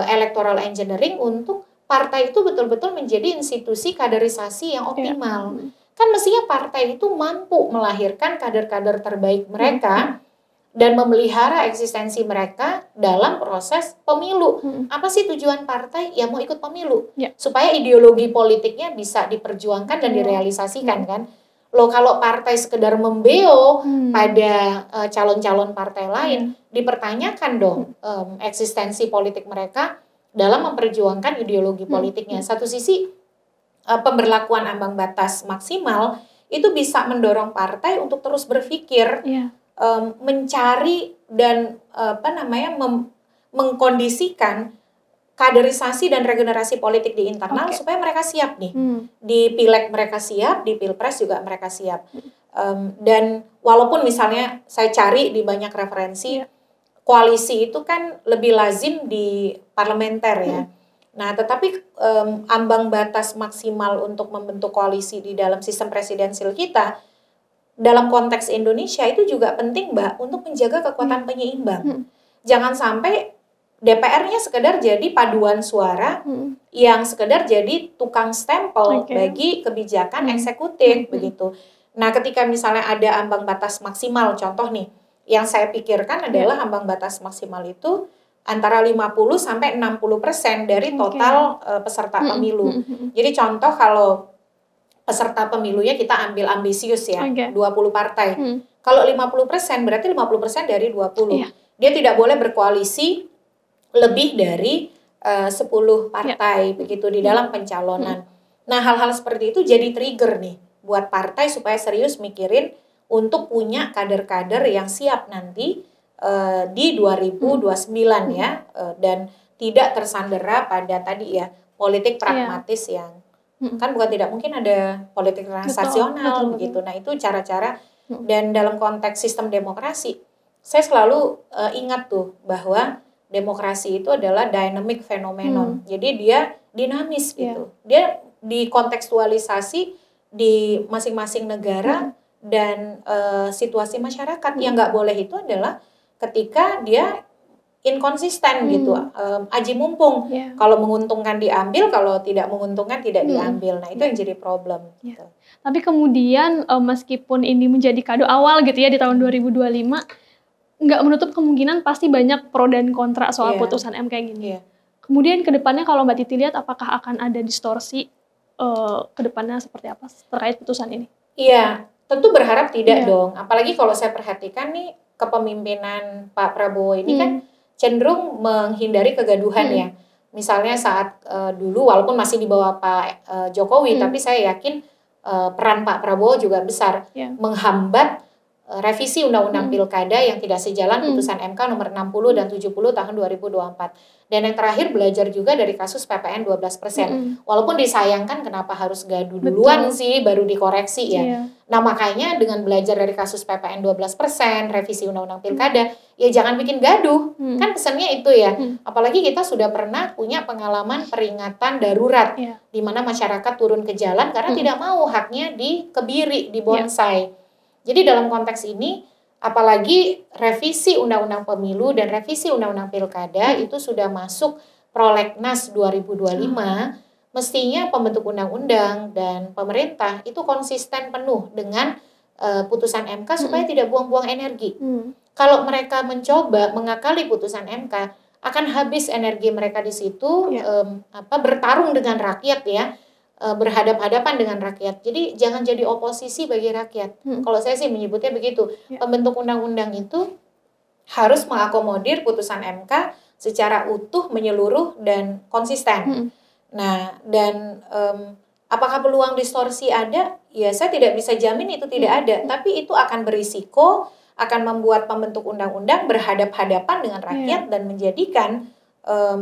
electoral engineering untuk partai itu betul-betul menjadi institusi kaderisasi yang optimal. Kan mestinya partai itu mampu melahirkan kader-kader terbaik mereka dan memelihara eksistensi mereka dalam proses pemilu. Apa sih tujuan partai? Ya mau ikut pemilu. Supaya ideologi politiknya bisa diperjuangkan dan direalisasikan kan. Loh kalau partai sekedar membeo pada calon-calon partai lain, dipertanyakan dong eksistensi politik mereka dalam memperjuangkan ideologi politiknya. Satu sisi pemberlakuan ambang batas maksimal itu bisa mendorong partai untuk terus berpikir, mencari dan mengkondisikan kaderisasi dan regenerasi politik di internal supaya mereka siap nih. Di pileg mereka siap, di pilpres juga mereka siap. Dan walaupun misalnya saya cari di banyak referensi, koalisi itu kan lebih lazim di parlementer ya. Nah, tetapi ambang batas maksimal untuk membentuk koalisi di dalam sistem presidensil kita dalam konteks Indonesia itu juga penting Mbak untuk menjaga kekuatan penyeimbang. Jangan sampai DPR-nya sekedar jadi paduan suara yang sekedar jadi tukang stempel bagi kebijakan eksekutif begitu. Nah, ketika misalnya ada ambang batas maksimal, contoh nih, yang saya pikirkan adalah ambang batas maksimal itu antara 50 sampai 60% dari total peserta pemilu. Jadi contoh kalau peserta pemilunya kita ambil ambisius ya, 20 partai. Kalau 50% berarti 50% dari 20. Dia tidak boleh berkoalisi lebih dari 10 partai begitu di dalam pencalonan. Nah, hal-hal seperti itu jadi trigger nih buat partai supaya serius mikirin untuk punya kader-kader yang siap nanti di 2029 ya, dan tidak tersandera pada tadi ya politik pragmatis yang kan bukan tidak mungkin ada politik transaksional begitu. Nah, itu cara-cara dan dalam konteks sistem demokrasi saya selalu ingat tuh bahwa demokrasi itu adalah dynamic phenomenon. Jadi dia dinamis gitu. Dia dikontekstualisasi di masing-masing negara dan situasi masyarakat. Yang nggak boleh itu adalah ketika dia inkonsisten gitu, aji mumpung. Kalau menguntungkan diambil, kalau tidak menguntungkan tidak diambil. Nah, itu yang jadi problem. Gitu. Tapi kemudian meskipun ini menjadi kado awal gitu ya di tahun 2025, nggak menutup kemungkinan pasti banyak pro dan kontra soal putusan MK gini. Kemudian ke depannya kalau Mbak Titi lihat apakah akan ada distorsi ke depannya seperti apa terkait putusan ini? Iya, tentu berharap tidak dong. Apalagi kalau saya perhatikan nih kepemimpinan Pak Prabowo ini kan cenderung menghindari kegaduhan ya. Misalnya saat dulu walaupun masih di bawah Pak Jokowi, tapi saya yakin peran Pak Prabowo juga besar menghambat revisi Undang-Undang Pilkada yang tidak sejalan putusan MK nomor 60 dan 70 tahun 2024. Dan yang terakhir belajar juga dari kasus PPN 12%. Walaupun disayangkan kenapa harus gaduh duluan sih baru dikoreksi ya. Nah, makanya dengan belajar dari kasus PPN 12%, revisi Undang-Undang Pilkada, ya jangan bikin gaduh. Kan pesannya itu ya. Apalagi kita sudah pernah punya pengalaman peringatan darurat di mana masyarakat turun ke jalan karena tidak mau haknya dikebiri, dibonsai. Jadi dalam konteks ini, apalagi revisi Undang-Undang Pemilu dan revisi Undang-Undang Pilkada itu sudah masuk Prolegnas 2025, mestinya pembentuk undang-undang dan pemerintah itu konsisten penuh dengan putusan MK supaya tidak buang-buang energi. Kalau mereka mencoba mengakali putusan MK, akan habis energi mereka di situ, bertarung dengan rakyat ya. Berhadap-hadapan dengan rakyat. Jadi jangan jadi oposisi bagi rakyat. Kalau saya sih menyebutnya begitu. Pembentuk undang-undang itu harus mengakomodir putusan MK secara utuh, menyeluruh, dan konsisten. Nah, dan apakah peluang distorsi ada? Ya, saya tidak bisa jamin itu tidak ada. Tapi itu akan berisiko, akan membuat pembentuk undang-undang berhadap-hadapan dengan rakyat dan menjadikan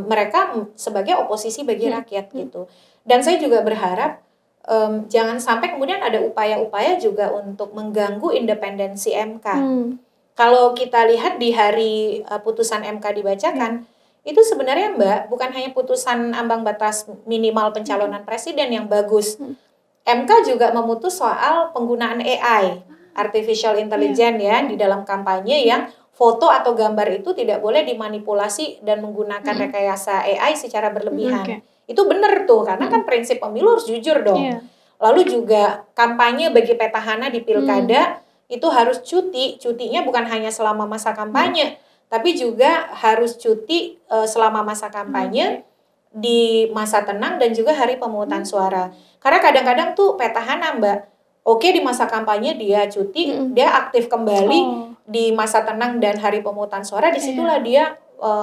mereka sebagai oposisi bagi rakyat gitu. Dan saya juga berharap jangan sampai kemudian ada upaya-upaya juga untuk mengganggu independensi MK. Kalau kita lihat di hari putusan MK dibacakan, itu sebenarnya Mbak, bukan hanya putusan ambang batas minimal pencalonan presiden yang bagus. MK juga memutus soal penggunaan AI, Artificial Intelligence ya, di dalam kampanye yang foto atau gambar itu tidak boleh dimanipulasi dan menggunakan rekayasa AI secara berlebihan. Itu benar tuh, karena kan prinsip pemilu harus jujur dong. Lalu juga kampanye bagi petahana di pilkada itu harus cuti. Cutinya bukan hanya selama masa kampanye, tapi juga harus cuti selama masa kampanye di masa tenang dan juga hari pemungutan suara. Karena kadang-kadang tuh petahana Mbak, oke di masa kampanye dia cuti, dia aktif kembali di masa tenang dan hari pemungutan suara, disitulah dia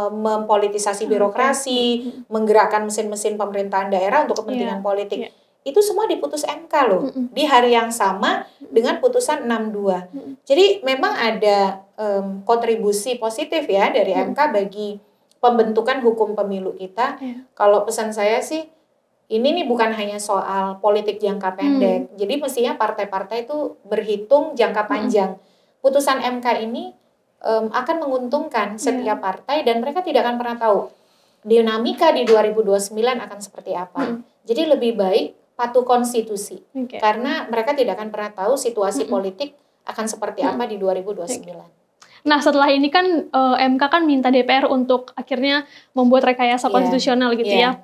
mempolitisasi birokrasi, menggerakkan mesin-mesin pemerintahan daerah untuk kepentingan politik. Itu semua diputus MK loh, di hari yang sama dengan putusan 62. Jadi memang ada kontribusi positif ya dari MK bagi pembentukan hukum pemilu kita. Kalau pesan saya sih, ini nih bukan hanya soal politik jangka pendek. Jadi mestinya partai-partai itu berhitung jangka panjang. Putusan MK ini akan menguntungkan setiap partai dan mereka tidak akan pernah tahu dinamika di 2029 akan seperti apa. Jadi lebih baik patuh konstitusi karena mereka tidak akan pernah tahu situasi politik akan seperti apa di 2029. Nah, setelah ini kan MK kan minta DPR untuk akhirnya membuat rekayasa konstitusional gitu ya,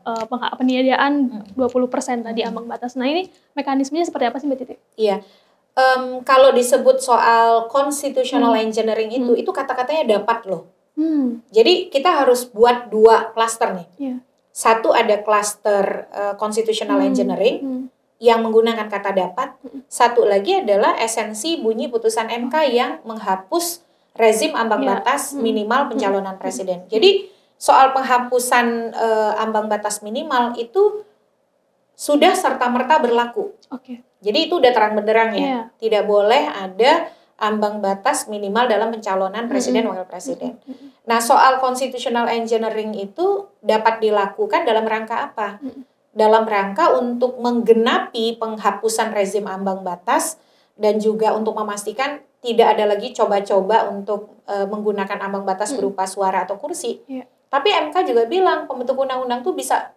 peniadaan 20% tadi ambang batas. Nah, ini mekanismenya seperti apa sih Mbak Titi? Iya. Kalau disebut soal constitutional engineering itu kata-katanya dapat loh. Jadi kita harus buat 2 klaster nih. Satu ada klaster constitutional engineering yang menggunakan kata dapat. Satu lagi adalah esensi bunyi putusan MK yang menghapus rezim ambang batas minimal pencalonan presiden. Jadi soal penghapusan ambang batas minimal itu sudah serta-merta berlaku. Jadi itu udah terang benderang ya. Tidak boleh ada ambang batas minimal dalam pencalonan presiden wakil presiden. Nah, soal constitutional engineering itu dapat dilakukan dalam rangka apa? Dalam rangka untuk menggenapi penghapusan rezim ambang batas dan juga untuk memastikan tidak ada lagi coba-coba untuk menggunakan ambang batas berupa suara atau kursi. Tapi MK juga bilang pembentuk undang-undang tuh bisa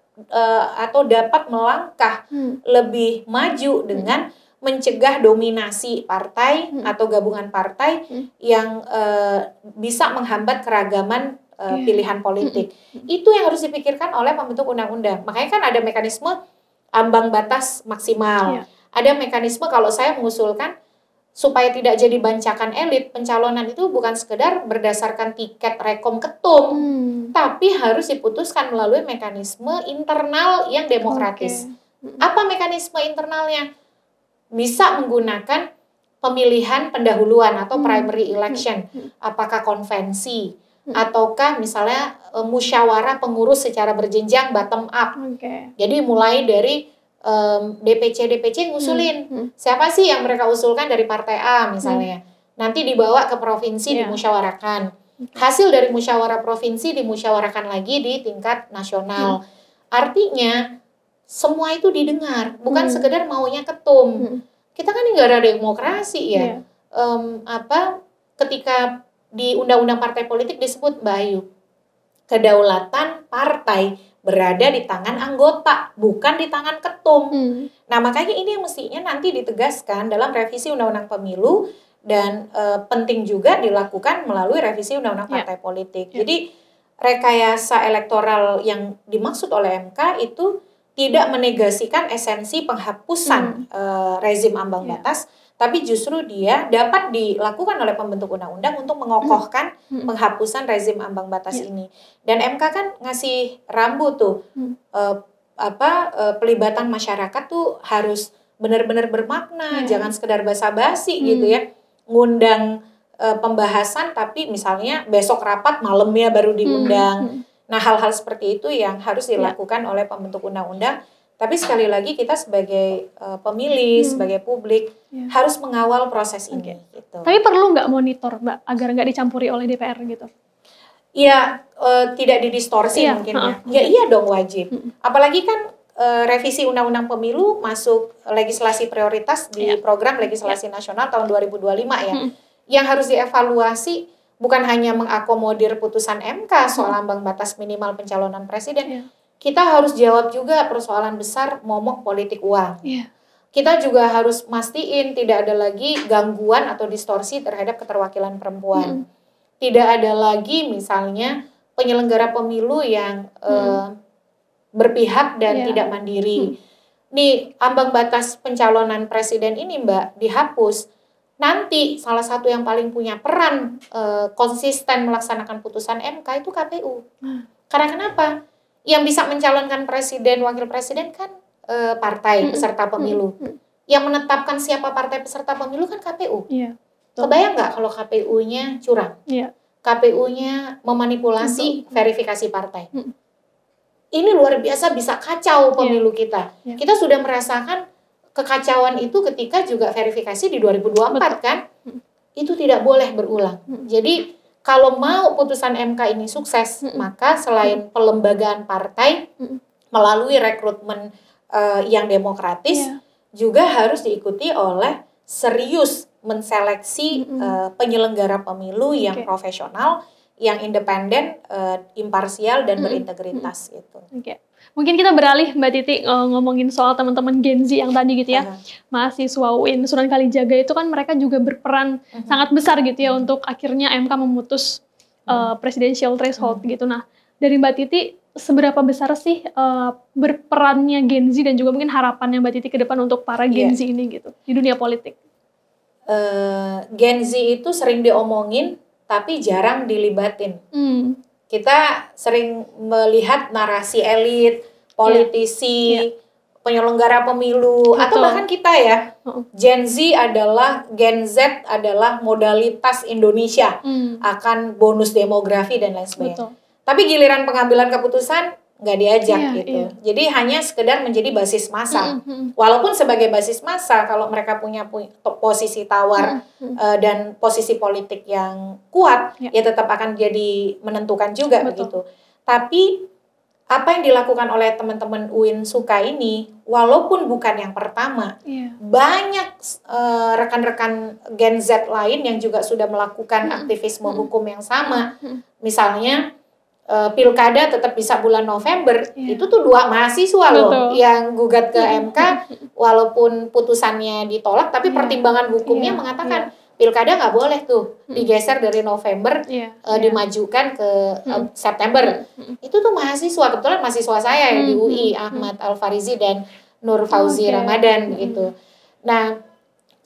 atau dapat melangkah lebih maju dengan mencegah dominasi partai atau gabungan partai yang bisa menghambat keragaman pilihan politik. Itu yang harus dipikirkan oleh pembentuk undang-undang. Makanya kan ada mekanisme ambang batas maksimal. Ada mekanisme kalau saya mengusulkan supaya tidak jadi bancakan elit, pencalonan itu bukan sekedar berdasarkan tiket rekom ketum, tapi harus diputuskan melalui mekanisme internal yang demokratis. Apa mekanisme internalnya? Bisa menggunakan pemilihan pendahuluan atau primary election, apakah konvensi, ataukah misalnya musyawarah pengurus secara berjenjang bottom up. Jadi mulai dari DPC ngusulin siapa sih yang mereka usulkan dari partai A misalnya, nanti dibawa ke provinsi dimusyawarakan, hasil dari musyawarah provinsi dimusyawarakan lagi di tingkat nasional. Artinya semua itu didengar, bukan sekedar maunya ketum. Kita kan negara demokrasi ya. Ketika di undang-undang partai politik disebut Mbak Ayu, kedaulatan partai berada di tangan anggota, bukan di tangan ketum. Nah, makanya ini yang mestinya nanti ditegaskan dalam revisi Undang-Undang Pemilu dan penting juga dilakukan melalui revisi Undang-Undang Partai Politik. Jadi rekayasa elektoral yang dimaksud oleh MK itu tidak menegasikan esensi penghapusan rezim ambang batas, tapi justru dia dapat dilakukan oleh pembentuk undang-undang untuk mengokohkan penghapusan rezim ambang batas ini. Dan MK kan ngasih rambu tuh, pelibatan masyarakat tuh harus benar-benar bermakna, jangan sekedar basa-basi gitu ya, ngundang pembahasan tapi misalnya besok rapat malamnya baru diundang. Nah, hal-hal seperti itu yang harus dilakukan oleh pembentuk undang-undang. Tapi sekali lagi kita sebagai pemilih, sebagai publik harus mengawal proses ini. Gitu. Tapi perlu nggak monitor, Mbak, agar nggak dicampuri oleh DPR gitu? Iya, tidak didistorsi mungkin ya. Ya iya dong, wajib. Apalagi kan revisi Undang-Undang Pemilu masuk legislasi prioritas di program legislasi nasional tahun 2025 ya. Yang harus dievaluasi bukan hanya mengakomodir putusan MK soal ambang batas minimal pencalonan presiden. Kita harus jawab juga persoalan besar momok politik uang. Kita juga harus mastiin tidak ada lagi gangguan atau distorsi terhadap keterwakilan perempuan. Tidak ada lagi misalnya penyelenggara pemilu yang berpihak dan tidak mandiri. Nih, ambang batas pencalonan presiden ini Mbak dihapus. Nanti salah satu yang paling punya peran konsisten melaksanakan putusan MK itu KPU. Karena kenapa? Yang bisa mencalonkan presiden, wakil presiden kan partai peserta pemilu. Yang menetapkan siapa partai peserta pemilu kan KPU. Kebayang nggak kalau KPU-nya curang? KPU-nya memanipulasi verifikasi partai. Ini luar biasa bisa kacau pemilu kita. Kita sudah merasakan kekacauan itu ketika juga verifikasi di 2024 kan. Itu tidak boleh berulang. Jadi kalau mau putusan MK ini sukses, maka selain pelembagaan partai melalui rekrutmen yang demokratis, juga harus diikuti oleh serius menseleksi penyelenggara pemilu yang profesional, yang independen, imparsial dan berintegritas gitu. Oke. Mungkin kita beralih Mbak Titi ngomongin soal teman-teman Gen Z yang tadi gitu ya. Mahasiswa UIN Sunan Kalijaga itu kan mereka juga berperan sangat besar gitu ya untuk akhirnya MK memutus presidential threshold gitu. Nah, dari Mbak Titi seberapa besar sih berperannya Gen Z dan juga mungkin harapannya Mbak Titi ke depan untuk para Gen Z ini gitu di dunia politik? Gen Z itu sering diomongin tapi jarang dilibatin. Kita sering melihat narasi elit, politisi, penyelenggara pemilu, atau bahkan kita ya, Gen Z adalah modalitas Indonesia akan bonus demografi dan lain sebagainya. Tapi giliran pengambilan keputusan nggak diajak gitu. Jadi hanya sekedar menjadi basis massa. Walaupun sebagai basis massa, kalau mereka punya posisi tawar dan posisi politik yang kuat, ya tetap akan jadi menentukan juga begitu. Tapi apa yang dilakukan oleh teman-teman UIN Suka ini, walaupun bukan yang pertama, banyak rekan-rekan Gen Z lain yang juga sudah melakukan aktivisme hukum yang sama. Misalnya pilkada tetap bisa bulan November, itu tuh 2 mahasiswa loh yang gugat ke MK, walaupun putusannya ditolak, tapi pertimbangan hukumnya mengatakan pilkada nggak boleh tuh digeser dari November, dimajukan ke September. Itu tuh mahasiswa, kebetulan mahasiswa saya ya di UI, Ahmad Al-Farizi dan Nur Fauzi Ramadan gitu. Nah,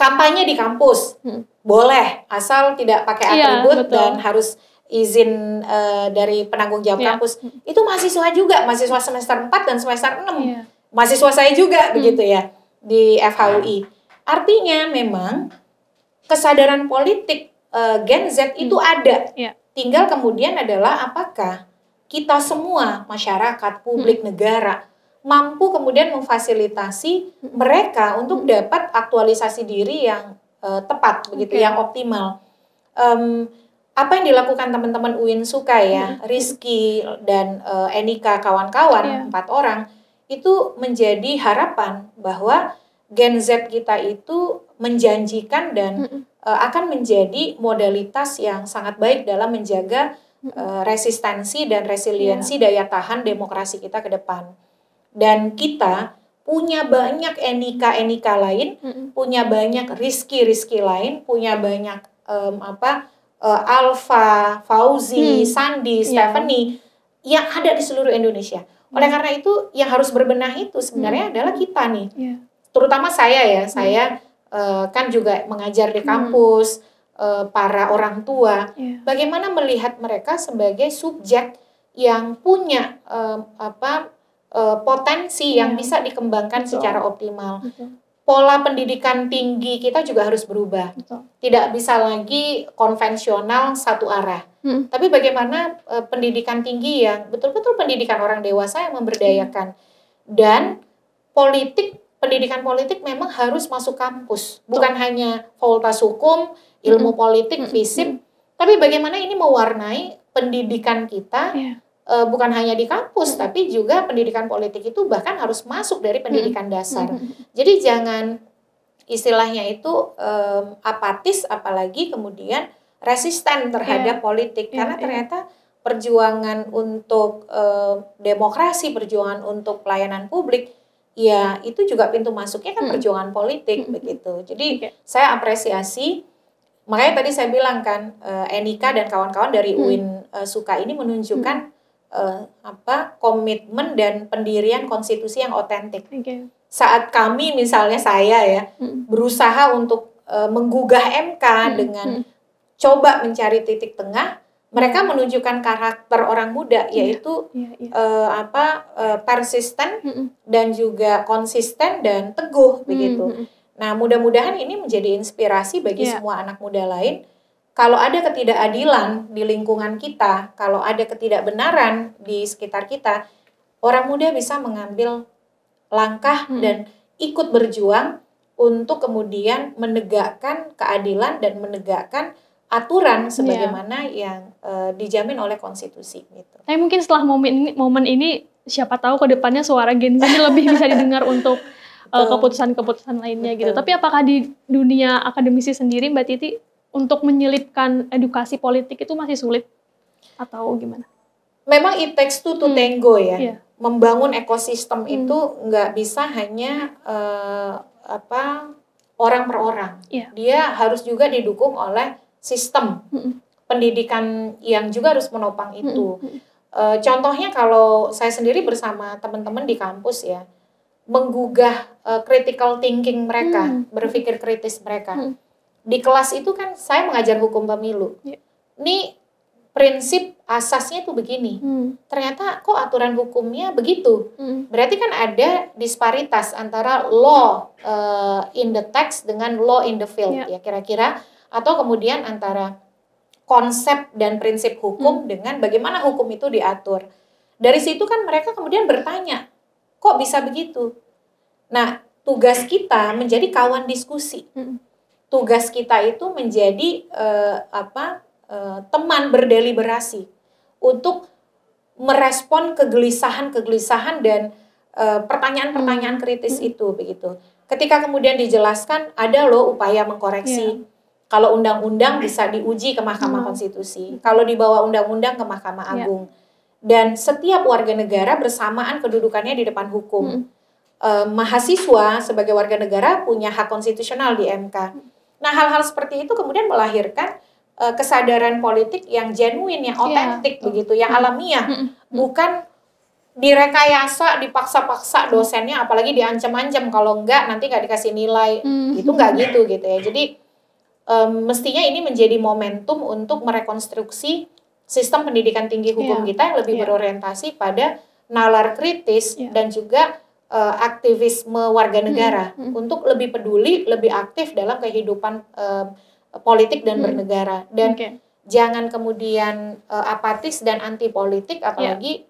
kampanye di kampus boleh, asal tidak pakai atribut dan harus izin dari penanggung jawab kampus. Itu mahasiswa juga, mahasiswa semester 4 dan semester 6. Mahasiswa saya juga begitu ya di FHUI. Artinya memang kesadaran politik Gen Z itu ada. Tinggal kemudian adalah apakah kita semua, masyarakat, publik, negara, mampu kemudian memfasilitasi mereka untuk dapat aktualisasi diri yang tepat begitu, yang optimal. Apa yang dilakukan teman-teman UIN Suka ya, Rizky dan Enika kawan-kawan, 4 orang, itu menjadi harapan bahwa Gen Z kita itu menjanjikan dan akan menjadi modalitas yang sangat baik dalam menjaga resistensi dan resiliensi daya tahan demokrasi kita ke depan. Dan kita punya banyak Enika lain, punya banyak Rizky lain, punya banyak Alfa, Fauzi, Sandi, Stephanie yang ada di seluruh Indonesia. Oleh karena itu yang harus berbenah itu sebenarnya adalah kita nih. Terutama saya ya, saya kan juga mengajar di kampus, para orang tua. Bagaimana melihat mereka sebagai subjek yang punya potensi yang bisa dikembangkan secara optimal. Pola pendidikan tinggi kita juga harus berubah. Tidak bisa lagi konvensional satu arah. Tapi bagaimana pendidikan tinggi yang betul-betul pendidikan orang dewasa yang memberdayakan. Dan pendidikan politik memang harus masuk kampus. Bukan hanya fakultas hukum, ilmu politik, FISIP. Tapi bagaimana ini mewarnai pendidikan kita, bukan hanya di kampus, tapi juga pendidikan politik itu bahkan harus masuk dari pendidikan dasar. Jadi jangan istilahnya itu apatis, apalagi kemudian resisten terhadap politik. Karena ternyata perjuangan untuk demokrasi, perjuangan untuk pelayanan publik, ya itu juga pintu masuknya kan perjuangan politik begitu. Jadi saya apresiasi, makanya tadi saya bilang kan, Enika dan kawan-kawan dari UIN Suka ini menunjukkan komitmen dan pendirian konstitusi yang otentik. Saat kami misalnya saya ya berusaha untuk menggugah MK dengan coba mencari titik tengah, mereka menunjukkan karakter orang muda, yaitu persisten dan juga konsisten dan teguh begitu. Nah, mudah-mudahan ini menjadi inspirasi bagi semua anak muda lain. Kalau ada ketidakadilan di lingkungan kita, kalau ada ketidakbenaran di sekitar kita, orang muda bisa mengambil langkah dan ikut berjuang untuk kemudian menegakkan keadilan dan menegakkan aturan sebagaimana yang dijamin oleh konstitusi. Gitu. Tapi mungkin setelah momen ini, siapa tahu ke depannya suara Gen Z lebih bisa didengar untuk keputusan-keputusan lainnya gitu. Tapi apakah di dunia akademisi sendiri, Mbak Titi, untuk menyelipkan edukasi politik itu masih sulit? atau gimana? Memang it takes two to tango ya. Membangun ekosistem itu nggak bisa hanya orang per orang. Dia harus juga didukung oleh sistem pendidikan yang juga harus menopang itu. Contohnya kalau saya sendiri bersama teman-teman di kampus ya, menggugah critical thinking mereka, berpikir kritis mereka. Di kelas itu kan saya mengajar hukum pemilu. Ini prinsip asasnya tuh begini. Ternyata kok aturan hukumnya begitu. Berarti kan ada disparitas antara law in the text dengan law in the field ya kira-kira, atau kemudian antara konsep dan prinsip hukum dengan bagaimana hukum itu diatur. Dari situ kan mereka kemudian bertanya, kok bisa begitu? Nah, tugas kita menjadi kawan diskusi. Tugas kita itu menjadi teman berdeliberasi untuk merespon kegelisahan-kegelisahan dan pertanyaan-pertanyaan kritis itu begitu. Ketika kemudian dijelaskan ada loh upaya mengkoreksi. Kalau undang-undang bisa diuji ke Mahkamah Konstitusi, kalau dibawa undang-undang ke Mahkamah Agung. Dan setiap warga negara bersamaan kedudukannya di depan hukum. Mahasiswa sebagai warga negara punya hak konstitusional di MK. Nah, hal-hal seperti itu kemudian melahirkan kesadaran politik yang genuine, yang otentik begitu, yang alamiah, bukan direkayasa, dipaksa-paksa dosennya, apalagi diancam-ancam kalau enggak nanti nggak dikasih nilai, itu nggak gitu ya. Jadi mestinya ini menjadi momentum untuk merekonstruksi sistem pendidikan tinggi hukum kita yang lebih berorientasi pada nalar kritis dan juga aktivisme warga negara untuk lebih peduli, lebih aktif dalam kehidupan politik dan bernegara, dan jangan kemudian apatis dan anti politik, apalagi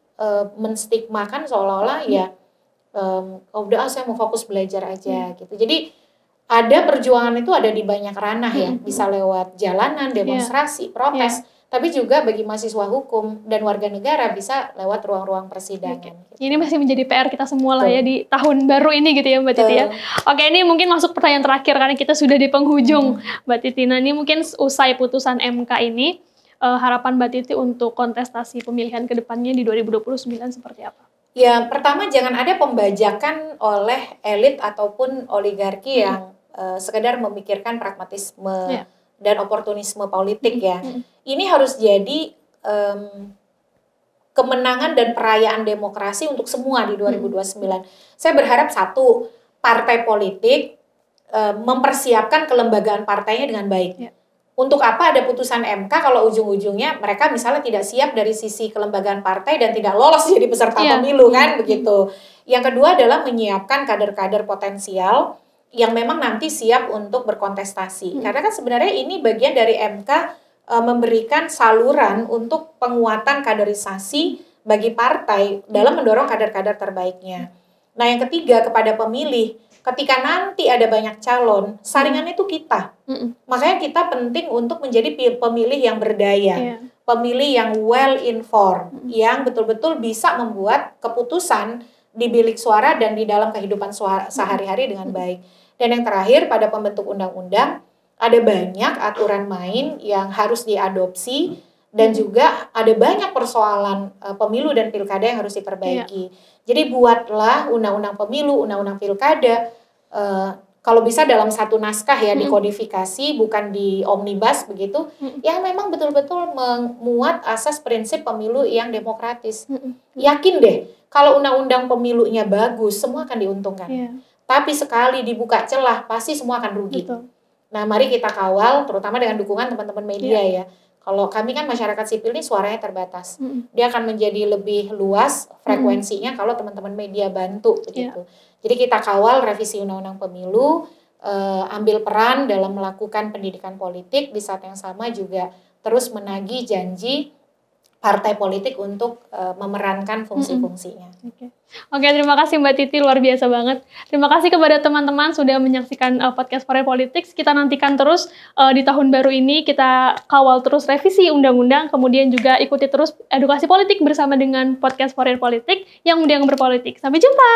menstigmakan seolah-olah udah saya mau fokus belajar aja gitu. Jadi ada perjuangan itu ada di banyak ranah ya, bisa lewat jalanan, demonstrasi, protes, tapi juga bagi mahasiswa hukum dan warga negara bisa lewat ruang-ruang persidangan. Gitu. Ini masih menjadi PR kita semua lah ya di tahun baru ini gitu ya Mbak Titi ya. Oke, ini mungkin masuk pertanyaan terakhir karena kita sudah di penghujung Mbak Titi. Nah ini mungkin usai putusan MK ini, harapan Mbak Titi untuk kontestasi pemilihan ke depannya di 2029 seperti apa? Ya, pertama jangan ada pembajakan oleh elit ataupun oligarki yang sekedar memikirkan pragmatisme dan oportunisme politik ya. Ini harus jadi kemenangan dan perayaan demokrasi untuk semua di 2029. Saya berharap satu, partai politik mempersiapkan kelembagaan partainya dengan baik. Untuk apa ada putusan MK kalau ujung-ujungnya mereka misalnya tidak siap dari sisi kelembagaan partai dan tidak lolos jadi peserta pemilu kan begitu. Yang kedua adalah menyiapkan kader-kader potensial yang memang nanti siap untuk berkontestasi. Karena kan sebenarnya ini bagian dari MK memberikan saluran untuk penguatan kaderisasi bagi partai dalam mendorong kader-kader terbaiknya. Nah yang ketiga kepada pemilih, ketika nanti ada banyak calon, saringannya itu kita. Makanya kita penting untuk menjadi pemilih yang berdaya, pemilih yang well informed, yang betul-betul bisa membuat keputusan di bilik suara dan di dalam kehidupan sehari-hari dengan baik. Dan yang terakhir pada pembentuk undang-undang ada banyak aturan main yang harus diadopsi dan juga ada banyak persoalan pemilu dan pilkada yang harus diperbaiki. Jadi buatlah undang-undang pemilu, undang-undang pilkada kalau bisa dalam satu naskah ya dikodifikasi, bukan di omnibus begitu, yang memang betul-betul memuat asas prinsip pemilu yang demokratis. Yakin deh kalau undang-undang pemilunya bagus, semua akan diuntungkan. Tapi sekali dibuka celah, pasti semua akan rugi. Nah, mari kita kawal, terutama dengan dukungan teman-teman media ya. Kalau kami kan masyarakat sipil ini suaranya terbatas. Dia akan menjadi lebih luas frekuensinya kalau teman-teman media bantu begitu. Jadi kita kawal revisi undang-undang pemilu, ambil peran dalam melakukan pendidikan politik, di saat yang sama juga terus menagih janji partai politik untuk memerankan fungsi-fungsinya. Oke, terima kasih Mbak Titi, luar biasa banget. Terima kasih kepada teman-teman sudah menyaksikan podcast For Real Politics. Kita nantikan terus di tahun baru ini, kita kawal terus revisi undang-undang, kemudian juga ikuti terus edukasi politik bersama dengan podcast For Real Politics yang mudah berpolitik. Sampai jumpa!